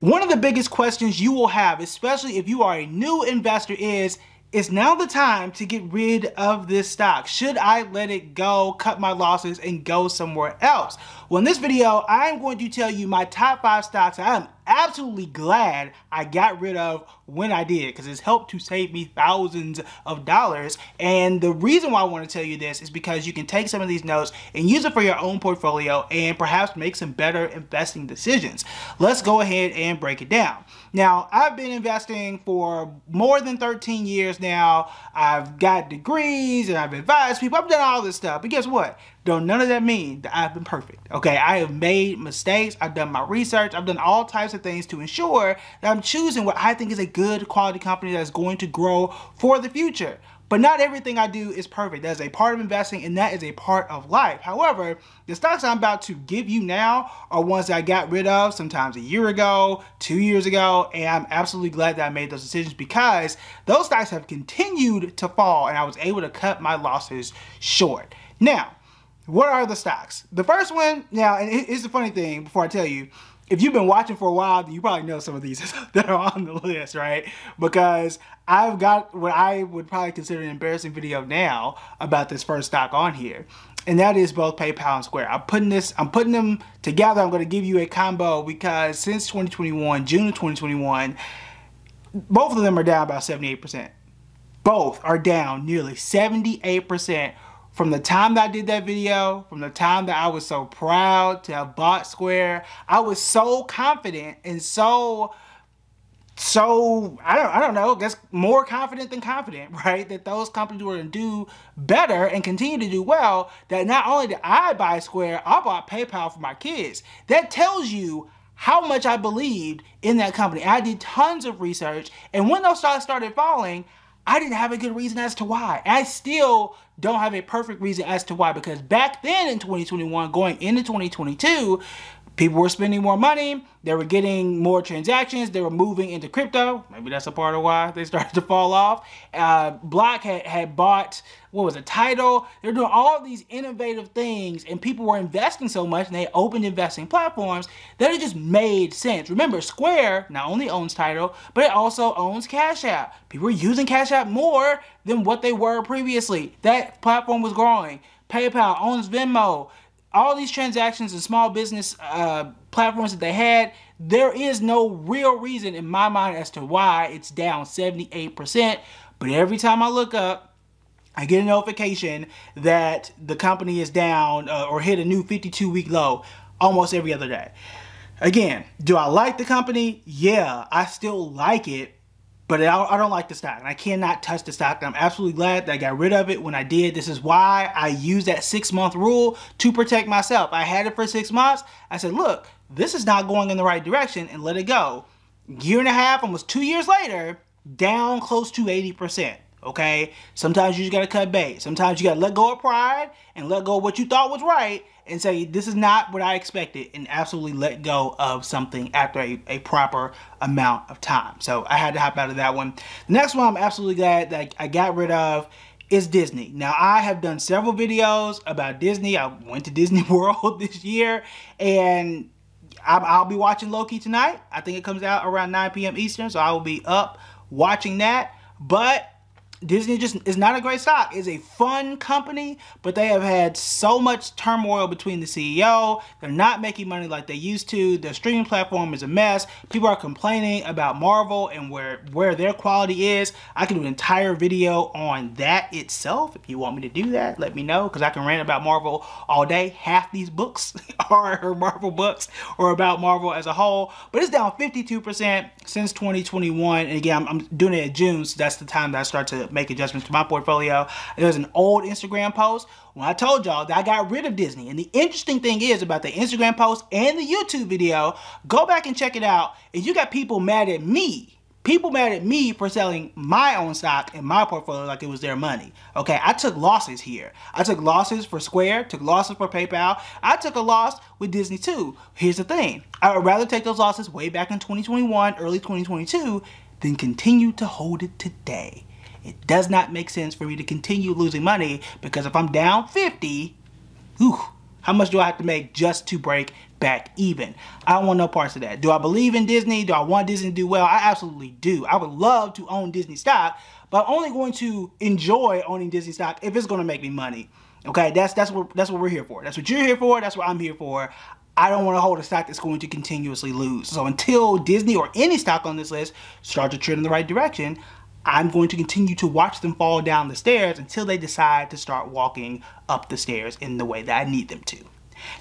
One of the biggest questions you will have, especially if you are a new investor, is now the time to get rid of this stock? Should I let it go, cut my losses, and go somewhere else? Well, in this video, I'm going to tell you my top 5 stocks I'm absolutely glad I got rid of when I did, because it's helped to save me thousands of dollars. And the reason why I want to tell you this is because you can take some of these notes and use it for your own portfolio and perhaps make some better investing decisions. Let's go ahead and break it down. Now, I've been investing for more than 13 years now. I've got degrees and I've advised people. I've done all this stuff. But guess what? Don't none of that mean that I've been perfect. Okay, I have made mistakes. I've done my research. I've done all types of things to ensure that I'm choosing what I think is a good quality company that's going to grow for the future. But not everything I do is perfect. That is a part of investing, and that is a part of life. However, the stocks I'm about to give you now are ones that I got rid of sometimes a year ago, 2 years ago, and I'm absolutely glad that I made those decisions because those stocks have continued to fall and I was able to cut my losses short. Now, what are the stocks? The first one, now, and here's the funny thing before I tell you, if you've been watching for a while, then you probably know some of these that are on the list, right? Because I've got what I would probably consider an embarrassing video now about this first stock on here. And that is both PayPal and Square. I'm putting them together. I'm going to give you a combo because since 2021, June of 2021, both of them are down about 78%. Both are down nearly 78%. From the time that I did that video, from the time that I was so proud to have bought Square, I was so confident and so I don't know, I guess more confident than confident, right? That those companies were going to do better and continue to do well, that not only did I buy Square, I bought PayPal for my kids. That tells you how much I believed in that company. I did tons of research, and when those stocks started falling, I didn't have a good reason as to why. I still don't have a perfect reason as to why, because back then in 2021, going into 2022, people were spending more money, they were getting more transactions, they were moving into crypto. Maybe that's a part of why they started to fall off. Block had bought, what was it, Tidal. They were doing all of these innovative things, and people were investing so much, and they opened investing platforms that it just made sense. Remember, Square not only owns Tidal, but it also owns Cash App. People were using Cash App more than what they were previously. That platform was growing. PayPal owns Venmo. All these transactions and small business platforms that they had, there is no real reason in my mind as to why it's down 78%. But every time I look up, I get a notification that the company is down or hit a new 52-week low almost every other day. Again, do I like the company? Yeah, I still like it. But I don't like the stock, and I cannot touch the stock. I'm absolutely glad that I got rid of it when I did. This is why I use that 6-month rule to protect myself. I had it for 6 months. I said, look, this is not going in the right direction, and let it go. Year and a half, almost 2 years later, down close to 80%. Okay? Sometimes you just got to cut bait. Sometimes you got to let go of pride and let go of what you thought was right and say, this is not what I expected, and absolutely let go of something after a proper amount of time. So I had to hop out of that one. The next one I'm absolutely glad that I got rid of is Disney. Now, I have done several videos about Disney. I went to Disney World this year, and I'll be watching Loki tonight. I think it comes out around 9 p.m. Eastern, so I will be up watching that. But Disney just is not a great stock. It's a fun company, but they have had so much turmoil between the CEO. They're not making money like they used to. Their streaming platform is a mess. People are complaining about Marvel and where their quality is. I can do an entire video on that itself. If you want me to do that, let me know, because I can rant about Marvel all day. Half these books are Marvel books or about Marvel as a whole, but it's down 52% since 2021. And again, I'm doing it in June, so that's the time that I start to make adjustments to my portfolio. There's an old Instagram post when I told y'all that I got rid of Disney. And the interesting thing is about the Instagram post and the YouTube video, go back and check it out. And you got people mad at me. People mad at me for selling my own stock in my portfolio like it was their money. Okay, I took losses here. I took losses for Square, took losses for PayPal. I took a loss with Disney too. Here's the thing. I would rather take those losses way back in 2021, early 2022, than continue to hold it today. It does not make sense for me to continue losing money, because if I'm down 50, how much do I have to make just to break back even. I don't want no parts of that. Do I believe in Disney? Do I want Disney to do well? I absolutely do. I would love to own Disney stock, but I'm only going to enjoy owning Disney stock if it's going to make me money. Okay, that's what we're here for. That's what you're here for. That's what I'm here for. I don't want to hold a stock that's going to continuously lose. So until Disney or any stock on this list start to trend in the right direction, I'm going to continue to watch them fall down the stairs until they decide to start walking up the stairs in the way that I need them to.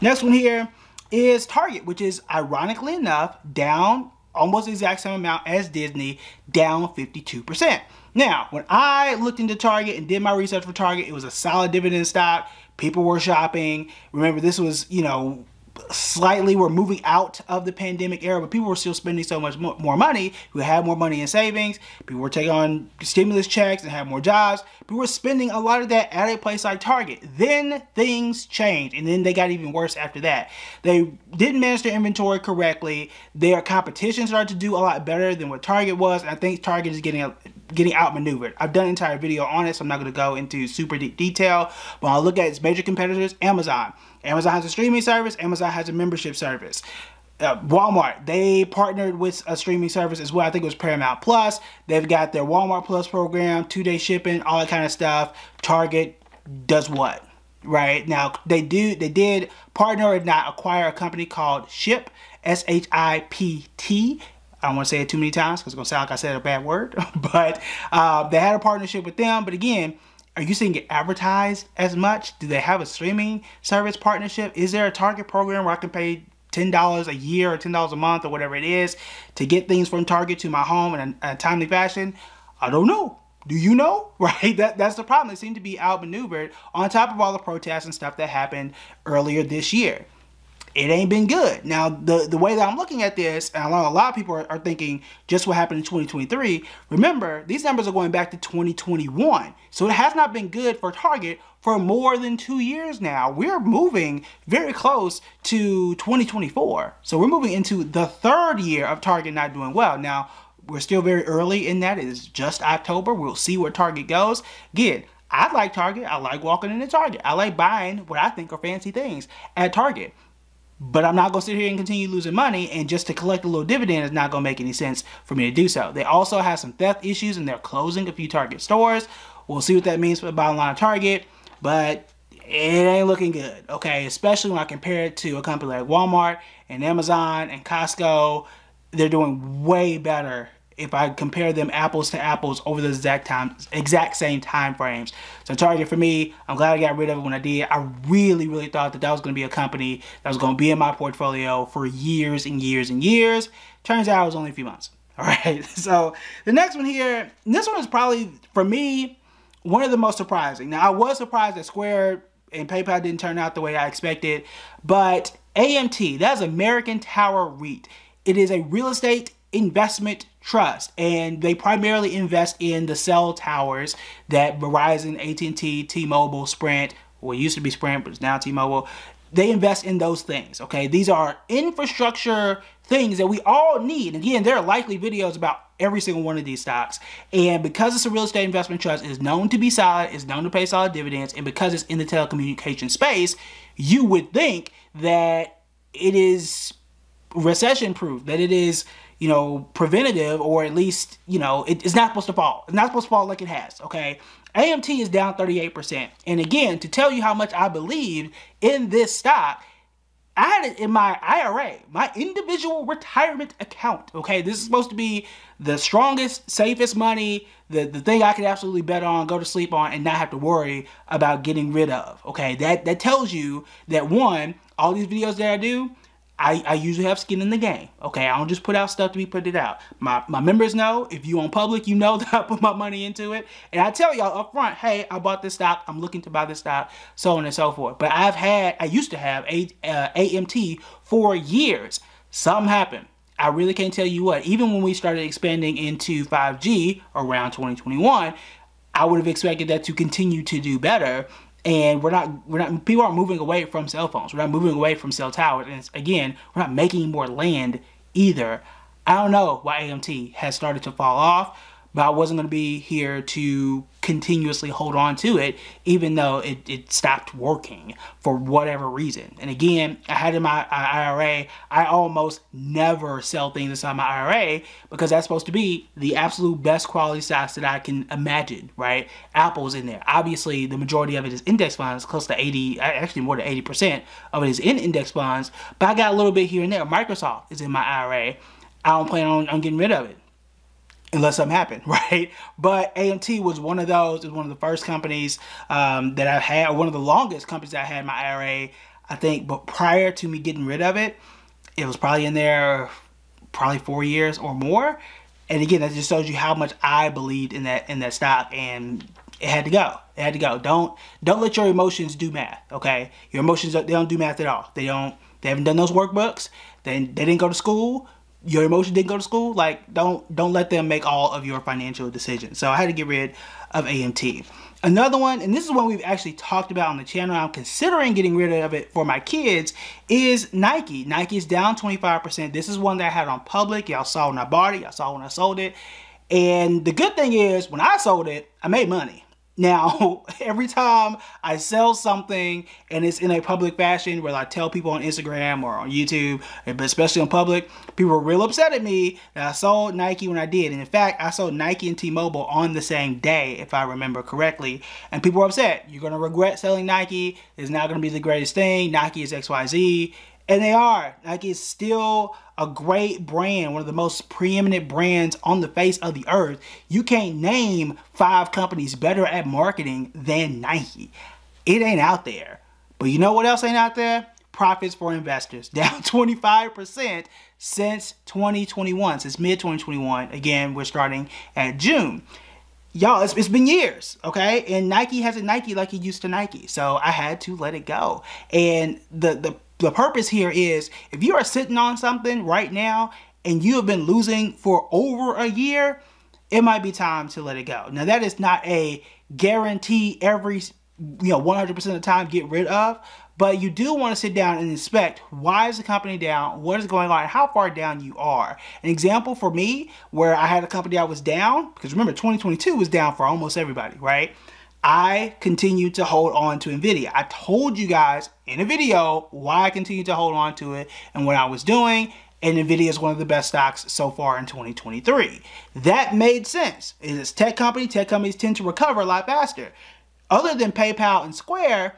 Next one here is Target, which is ironically enough down almost the exact same amount as Disney, down 52%. Now, when I looked into Target and did my research for Target, it was a solid dividend stock. People were shopping. Remember, this was, you know, slightly we're moving out of the pandemic era, but people were still spending so much more money. We had more money in savings. People were taking on stimulus checks and had more jobs. People were spending a lot of that at a place like Target. Then things changed, and then they got even worse after that. They didn't manage their inventory correctly. Their competition started to do a lot better than what Target was, and I think Target is getting outmaneuvered. I've done an entire video on it, so I'm not going to go into super deep detail, but I'll look at its major competitors. Amazon. Amazon has a streaming service. Amazon has a membership service. Walmart, they partnered with a streaming service as well. I think it was Paramount Plus. They've got their Walmart Plus program, 2-day shipping, all that kind of stuff. Target does what? Right? Now, they did partner and not acquire a company called Shipt, S-H-I-P-T. I don't want to say it too many times because it's going to sound like I said a bad word. But they had a partnership with them. But again, are you seeing it advertised as much? Do they have a streaming service partnership? Is there a Target program where I can pay $10 a year or $10 a month or whatever it is to get things from Target to my home in a timely fashion? I don't know. Do you know? Right? That's the problem. They seem to be outmaneuvered on top of all the protests and stuff that happened earlier this year. It ain't been good. Now, the way that I'm looking at this, and I know a lot of people are thinking just what happened in 2023. Remember, these numbers are going back to 2021. So it has not been good for Target for more than 2 years now. We're moving very close to 2024. So we're moving into the third year of Target not doing well. Now, we're still very early in that. It is just October. We'll see where Target goes. Again, I like Target. I like walking into Target. I like buying what I think are fancy things at Target. But I'm not going to sit here and continue losing money, and just to collect a little dividend is not going to make any sense for me to do so. They also have some theft issues, and they're closing a few Target stores. We'll see what that means for the bottom line of Target, but it ain't looking good, okay? Especially when I compare it to a company like Walmart and Amazon and Costco. They're doing way better if I compare them apples to apples over the exact same time frames. So Target, for me, I'm glad I got rid of it when I did. I really, really thought that was going to be a company that was going to be in my portfolio for years and years and years. Turns out it was only a few months. All right. So the next one here, this one is probably, for me, one of the most surprising. Now, I was surprised that Square and PayPal didn't turn out the way I expected, but AMT, that's American Tower REIT. It is a real estate investment trust, and they primarily invest in the cell towers that Verizon, AT&T, T-Mobile, Sprint, well, it used to be Sprint, but it's now T-Mobile. They invest in those things, okay? These are infrastructure things that we all need. Again, there are likely videos about every single one of these stocks. And because it's a real estate investment trust, it is known to be solid, it's known to pay solid dividends, and because it's in the telecommunication space, you would think that it is recession-proof, that it is, you know, preventative, or at least, you know, it's not supposed to fall. It's not supposed to fall like it has, okay? AMT is down 38%. And again, to tell you how much I believe in this stock, I had it in my IRA, my individual retirement account, okay? This is supposed to be the strongest, safest money, the thing I could absolutely bet on, go to sleep on, and not have to worry about getting rid of, okay? That tells you that, one, all these videos that I do, I usually have skin in the game, okay? I don't just put out stuff to be put it out. My members know, if you on public, you know that I put my money into it. And I tell y'all up front, hey, I bought this stock, I'm looking to buy this stock, so on and so forth. But I used to have AMT for years. Something happened. I really can't tell you what. Even when we started expanding into 5G around 2021, I would have expected that to continue to do better. And people aren't moving away from cell phones. We're not moving away from cell towers. And again, we're not making more land either. I don't know why AMT has started to fall off, but I wasn't going to be here to continuously hold on to it, even though it stopped working for whatever reason. And again, I had in my IRA, I almost never sell things inside my IRA because that's supposed to be the absolute best quality stocks that I can imagine, right? Apple's in there. Obviously, the majority of it is index funds, close to 80, actually more than 80% of it is in index funds, but I got a little bit here and there. Microsoft is in my IRA. I don't plan on getting rid of it unless something happened, right? But AMT was one of those. It was one of the first companies that I had, or one of the longest companies that I had in my IRA, I think. But prior to me getting rid of it, it was probably in there probably 4 years or more. And again, that just shows you how much I believed in that stock, and it had to go. It had to go. Don't let your emotions do math, okay? Your emotions, they don't do math at all. They haven't done those workbooks. They didn't go to school. Your emotions didn't go to school. Like, don't let them make all of your financial decisions. So I had to get rid of AMT. Another one, and this is one we've actually talked about on the channel, I'm considering getting rid of it for my kids, is Nike. Nike is down 25%. This is one that I had on public. Y'all saw when I bought it. Y'all saw when I sold it. And the good thing is, when I sold it, I made money. Now, every time I sell something and it's in a public fashion, where I tell people on Instagram or on YouTube, but especially on public, people are real upset at me that I sold Nike when I did. And in fact, I sold Nike and T-Mobile on the same day, if I remember correctly. And people were upset. You're going to regret selling Nike. It's not going to be the greatest thing. Nike is XYZ. And they are. Nike is still a great brand, one of the most preeminent brands on the face of the earth. You can't name 5 companies better at marketing than Nike. It ain't out there. But you know what else ain't out there? Profits for investors. Down 25% since 2021, since mid-2021. Again, we're starting at June. Y'all, it's been years, okay? And Nike hasn't Nike like it used to Nike. So I had to let it go. And the purpose here is, if you are sitting on something right now and you have been losing for over a year, it might be time to let it go. Now, that is not a guarantee every 100% of the time get rid of, but you do want to sit down and inspect, why is the company down, what is going on, and how far down you are. An example for me, where I had a company that was down, because remember, 2022 was down for almost everybody, right? I continued to hold on to NVIDIA. I told you guys in a video why I continued to hold on to it and what I was doing, and NVIDIA is one of the best stocks so far in 2023. That made sense. It's a tech company. Tech companies tend to recover a lot faster. Other than PayPal and Square,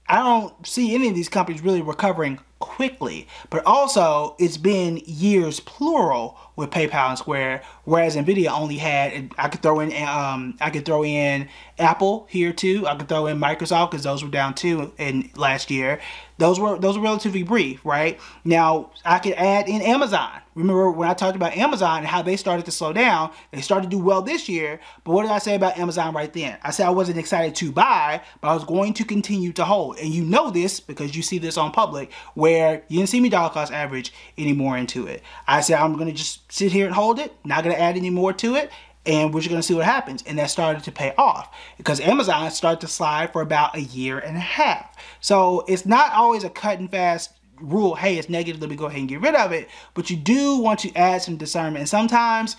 I don't see any of these companies really recovering quickly. But also, it's been years plural with PayPal and Square, whereas NVIDIA only had, I could throw in Apple here too. I could throw in Microsoft, because those were down too in last year. Those were relatively brief, right? Now, I could add in Amazon. Remember when I talked about Amazon and how they started to slow down? They started to do well this year, but what did I say about Amazon right then? I said I wasn't excited to buy, but I was going to continue to hold. And you know this because you see this on public, where you didn't see me dollar cost average anymore into it. I said I'm going to just sit here and hold it, not going to add any more to it, and we're just going to see what happens. And that started to pay off, because Amazon started to slide for about a year and a half. So it's not always a cut and fast rule, hey, it's negative, let me go ahead and get rid of it. But you do want to add some discernment. And sometimes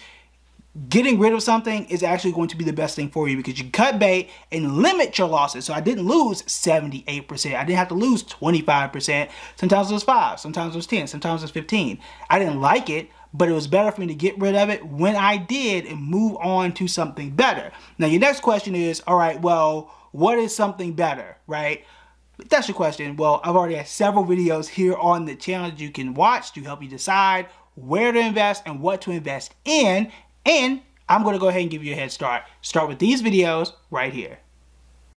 getting rid of something is actually going to be the best thing for you, because you cut bait and limit your losses. So I didn't lose 78%. I didn't have to lose 25%. Sometimes it was 5, sometimes it was 10, sometimes it was 15. I didn't like it, but it was better for me to get rid of it when I did and move on to something better. Now, your next question is, all right, well, what is something better, right? If that's your question, well, I've already had several videos here on the channel that you can watch to help you decide where to invest and what to invest in. And I'm going to go ahead and give you a head start. Start with these videos right here.